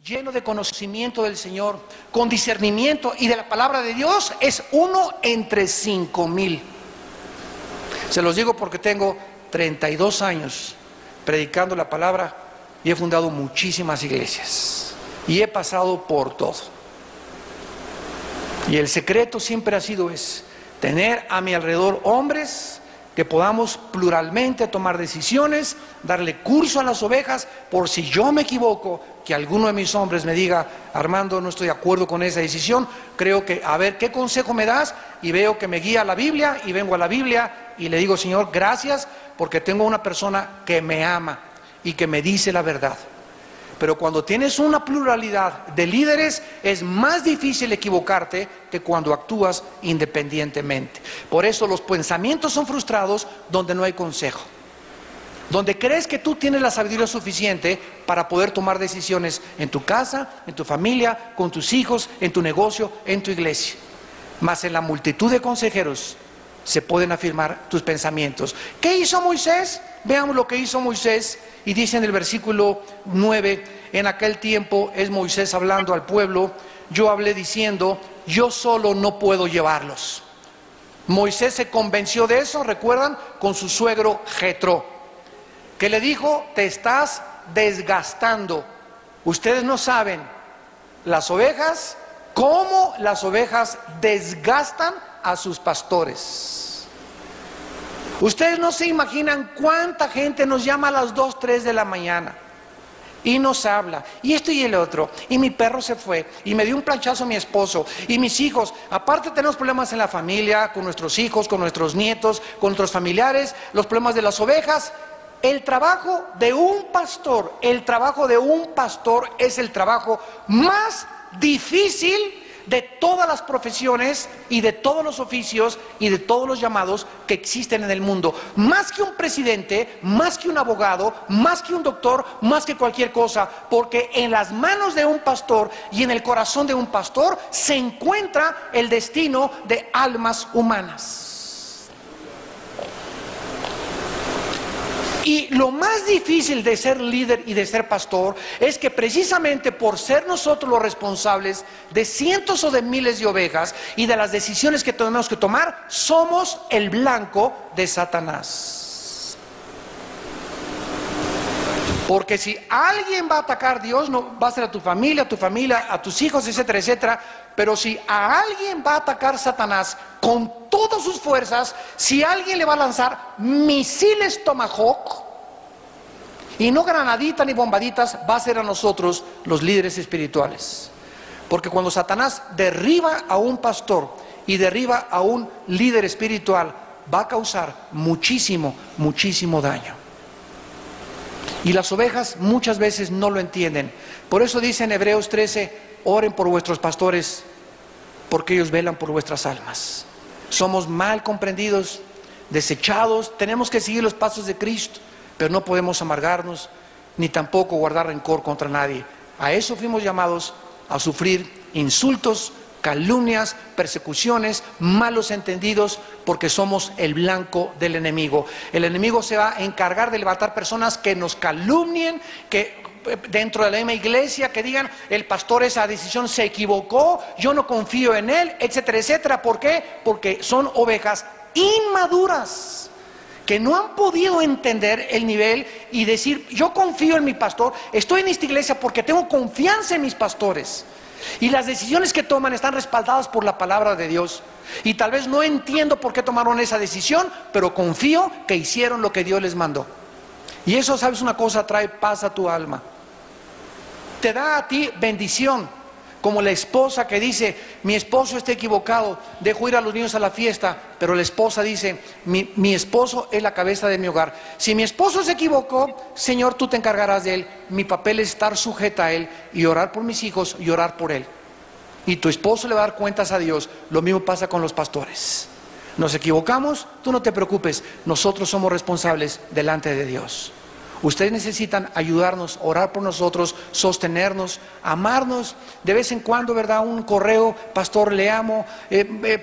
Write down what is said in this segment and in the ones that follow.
lleno de conocimiento del Señor, con discernimiento y de la palabra de Dios, es 1 entre 5,000. Se los digo porque tengo 32 años predicando la palabra y he fundado muchísimas iglesias y he pasado por todo. Y el secreto siempre ha sido tener a mi alrededor hombres que podamos pluralmente tomar decisiones, darle curso a las ovejas, por si yo me equivoco, que alguno de mis hombres me diga: Armando, no estoy de acuerdo con esa decisión, creo que, a ver, ¿qué consejo me das? Y veo que me guía a la Biblia, y vengo a la Biblia, y le digo: Señor, gracias, porque tengo una persona que me ama, y que me dice la verdad. Pero cuando tienes una pluralidad de líderes, es más difícil equivocarte que cuando actúas independientemente. Por eso los pensamientos son frustrados donde no hay consejo. Donde crees que tú tienes la sabiduría suficiente para poder tomar decisiones en tu casa, en tu familia, con tus hijos, en tu negocio, en tu iglesia. Mas en la multitud de consejeros se pueden afirmar tus pensamientos. ¿Qué hizo Moisés? Veamos lo que hizo Moisés. Y dice en el versículo 9, en aquel tiempo es Moisés hablando al pueblo: yo hablé diciendo, yo solo no puedo llevarlos. Moisés se convenció de eso, ¿recuerdan? Con su suegro Jetro, que le dijo: te estás desgastando. Ustedes no saben las ovejas, cómo las ovejas desgastan a sus pastores. Ustedes no se imaginan cuánta gente nos llama a las 2, 3 de la mañana y nos habla, y esto y el otro, y mi perro se fue, y me dio un planchazo mi esposo, y mis hijos. Aparte tenemos problemas en la familia, con nuestros hijos, con nuestros nietos, con nuestros familiares, los problemas de las ovejas. El trabajo de un pastor, es el trabajo más difícil de todas las profesiones y de todos los oficios y de todos los llamados que existen en el mundo. Más que un presidente, más que un abogado, más que un doctor, más que cualquier cosa, porque en las manos de un pastor y en el corazón de un pastor se encuentra el destino de almas humanas. Y lo más difícil de ser líder y de ser pastor es que precisamente por ser nosotros los responsables de cientos o de miles de ovejas y de las decisiones que tenemos que tomar, somos el blanco de Satanás. Porque si alguien va a atacar a Dios, no va a ser a tu familia, a tus hijos, etcétera, etcétera. Pero si a alguien va a atacar Satanás con todas sus fuerzas, si alguien le va a lanzar misiles Tomahawk, y no granaditas ni bombaditas, va a ser a nosotros los líderes espirituales. Porque cuando Satanás derriba a un pastor y derriba a un líder espiritual, va a causar muchísimo, muchísimo daño. Y las ovejas muchas veces no lo entienden. Por eso dice en Hebreos 13, oren por vuestros pastores, porque ellos velan por vuestras almas. Somos mal comprendidos, desechados, tenemos que seguir los pasos de Cristo, pero no podemos amargarnos, ni tampoco guardar rencor contra nadie. A eso fuimos llamados, a sufrir insultos, calumnias, persecuciones, malos entendidos, porque somos el blanco del enemigo. El enemigo se va a encargar de levantar personas que nos calumnien, que dentro de la misma iglesia, que digan: el pastor esa decisión se equivocó, yo no confío en él, etcétera, etcétera. ¿Por qué? Porque son ovejas inmaduras, que no han podido entender el nivel y decir: yo confío en mi pastor, estoy en esta iglesia porque tengo confianza en mis pastores, y las decisiones que toman están respaldadas por la palabra de Dios, y tal vez no entiendo por qué tomaron esa decisión, pero confío que hicieron lo que Dios les mandó. Y eso, ¿sabes una cosa? Trae paz a tu alma, te da a ti bendición. Como la esposa que dice: mi esposo está equivocado, dejo ir a los niños a la fiesta, pero la esposa dice: mi esposo es la cabeza de mi hogar. Si mi esposo se equivocó, Señor, tú te encargarás de él. Mi papel es estar sujeta a él y orar por mis hijos y orar por él. Y tu esposo le va a dar cuentas a Dios. Lo mismo pasa con los pastores. Nos equivocamos, tú no te preocupes, nosotros somos responsables delante de Dios. Ustedes necesitan ayudarnos, orar por nosotros, sostenernos, amarnos. De vez en cuando, ¿verdad? Un correo: pastor, le amo,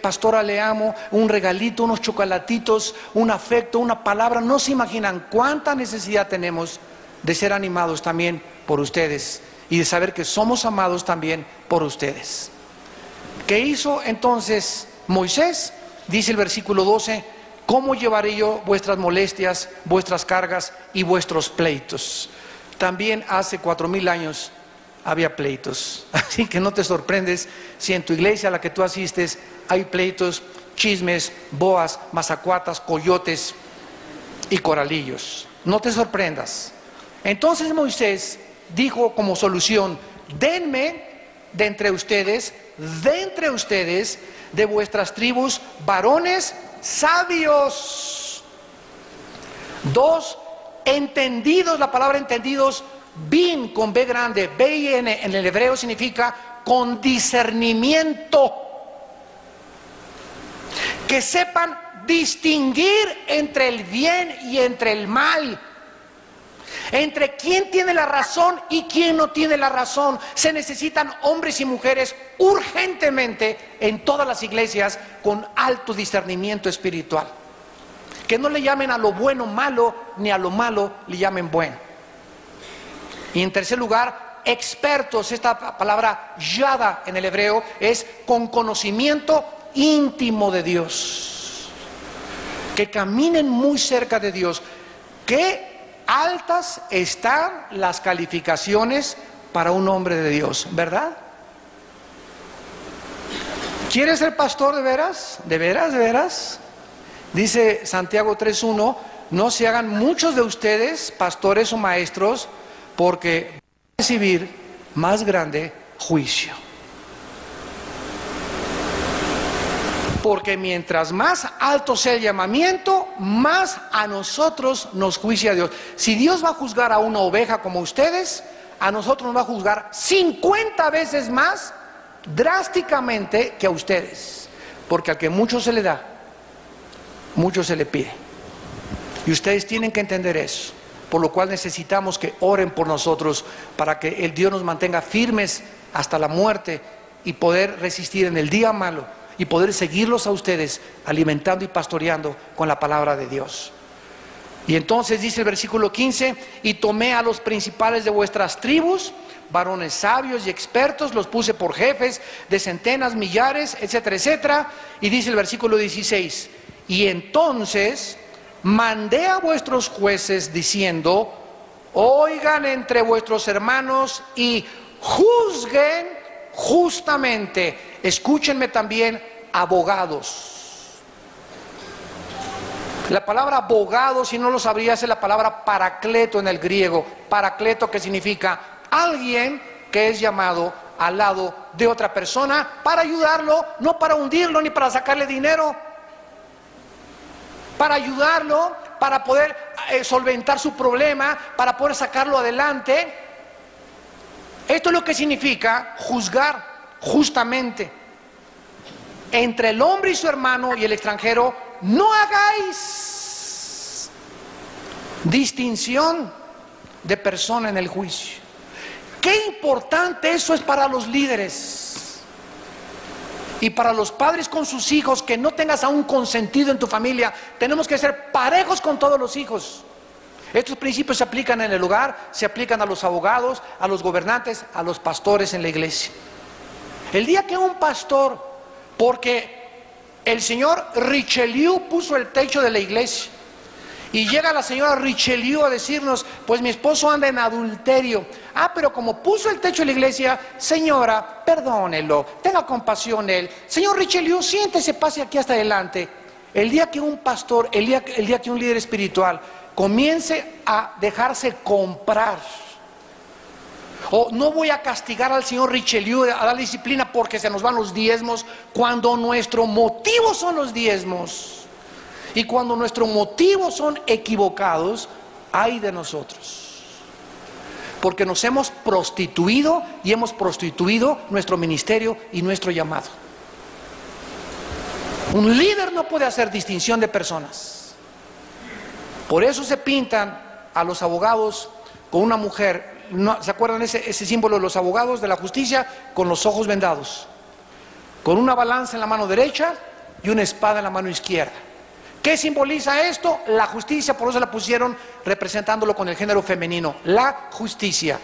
pastora, le amo, un regalito, unos chocolatitos, un afecto, una palabra. No se imaginan cuánta necesidad tenemos de ser animados también por ustedes y de saber que somos amados también por ustedes. ¿Qué hizo entonces Moisés? Dice el versículo 12, ¿cómo llevaré yo vuestras molestias, vuestras cargas y vuestros pleitos? También hace 4000 años había pleitos, así que no te sorprendes si en tu iglesia a la que tú asistes hay pleitos, chismes, boas, mazacuatas, coyotes y coralillos. No te sorprendas. Entonces Moisés dijo como solución, denme de entre ustedes, de vuestras tribus, varones sabios. 2, entendidos. La palabra entendidos, bin con B grande, B-I-N, en el hebreo significa con discernimiento. Que sepan distinguir entre el bien y entre el mal, entre quién tiene la razón y quién no tiene la razón. Se necesitan hombres y mujeres urgentemente en todas las iglesias con alto discernimiento espiritual. Que no le llamen a lo bueno malo, ni a lo malo le llamen bueno. Y en tercer lugar, expertos. Esta palabra yada en el hebreo es con conocimiento íntimo de Dios, que caminen muy cerca de Dios. Qué altas están las calificaciones para un hombre de Dios, ¿verdad? ¿Quieres ser pastor de veras? ¿De veras? ¿De veras? Dice Santiago 3:1, no se hagan muchos de ustedes pastores o maestros, porque van a recibir más grande juicio. Porque mientras más alto sea el llamamiento, más a nosotros nos juicia Dios. Si Dios va a juzgar a una oveja como ustedes, a nosotros nos va a juzgar 50 veces más drásticamente que a ustedes. Porque al que mucho se le da, mucho se le pide. Y ustedes tienen que entender eso. Por lo cual necesitamos que oren por nosotros para que el Dios nos mantenga firmes hasta la muerte y poder resistir en el día malo y poder seguirlos a ustedes alimentando y pastoreando con la palabra de Dios. Y entonces dice el versículo 15, y tomé a los principales de vuestras tribus, varones sabios y expertos, los puse por jefes de centenas, millares, etcétera, etcétera. Y dice el versículo 16, y entonces mandé a vuestros jueces diciendo, oigan entre vuestros hermanos y juzguen justamente. Escúchenme también, abogados. La palabra abogado, si no lo sabrías, es la palabra paracleto en el griego. Paracleto, que significa alguien que es llamado al lado de otra persona para ayudarlo, no para hundirlo ni para sacarle dinero, para ayudarlo, para poder solventar su problema, para poder sacarlo adelante. Esto es lo que significa juzgar justamente. Entre el hombre y su hermano y el extranjero, no hagáis distinción de persona en el juicio. Qué importante eso es para los líderes y para los padres con sus hijos, que no tengas a un consentido en tu familia. Tenemos que ser parejos con todos los hijos. Estos principios se aplican en el hogar, se aplican a los abogados, a los gobernantes, a los pastores en la iglesia. El día que un pastor, porque el señor Richelieu puso el techo de la iglesia, y llega la señora Richelieu a decirnos, pues mi esposo anda en adulterio. Ah, pero como puso el techo de la iglesia, señora, perdónelo, tenga compasión él. Señor Richelieu, siéntese, pase aquí hasta adelante. El día que un pastor, el día que un líder espiritual comience a dejarse comprar, o no voy a castigar al señor Richelieu, a dar disciplina porque se nos van los diezmos, cuando nuestro motivo son los diezmos. Y cuando nuestros motivos son equivocados, ay de nosotros. Porque nos hemos prostituido y hemos prostituido nuestro ministerio y nuestro llamado. Un líder no puede hacer distinción de personas. Por eso se pintan a los abogados con una mujer. ¿Se acuerdan ese símbolo de los abogados de la justicia? Con los ojos vendados, con una balanza en la mano derecha y una espada en la mano izquierda. ¿Qué simboliza esto? La justicia. Por eso la pusieron representándolo con el género femenino, la justicia.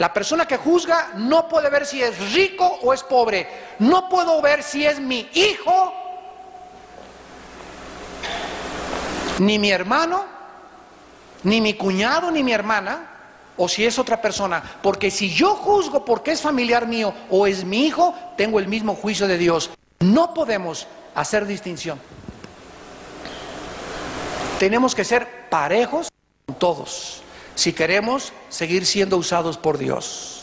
La persona que juzga no puede ver si es rico o es pobre. No puedo ver si es mi hijo, ni mi hermano, ni mi cuñado, ni mi hermana, o si es otra persona. Porque si yo juzgo porque es familiar mío o es mi hijo, tengo el mismo juicio de Dios. No podemos hacer distinción. Tenemos que ser parejos con todos si queremos seguir siendo usados por Dios.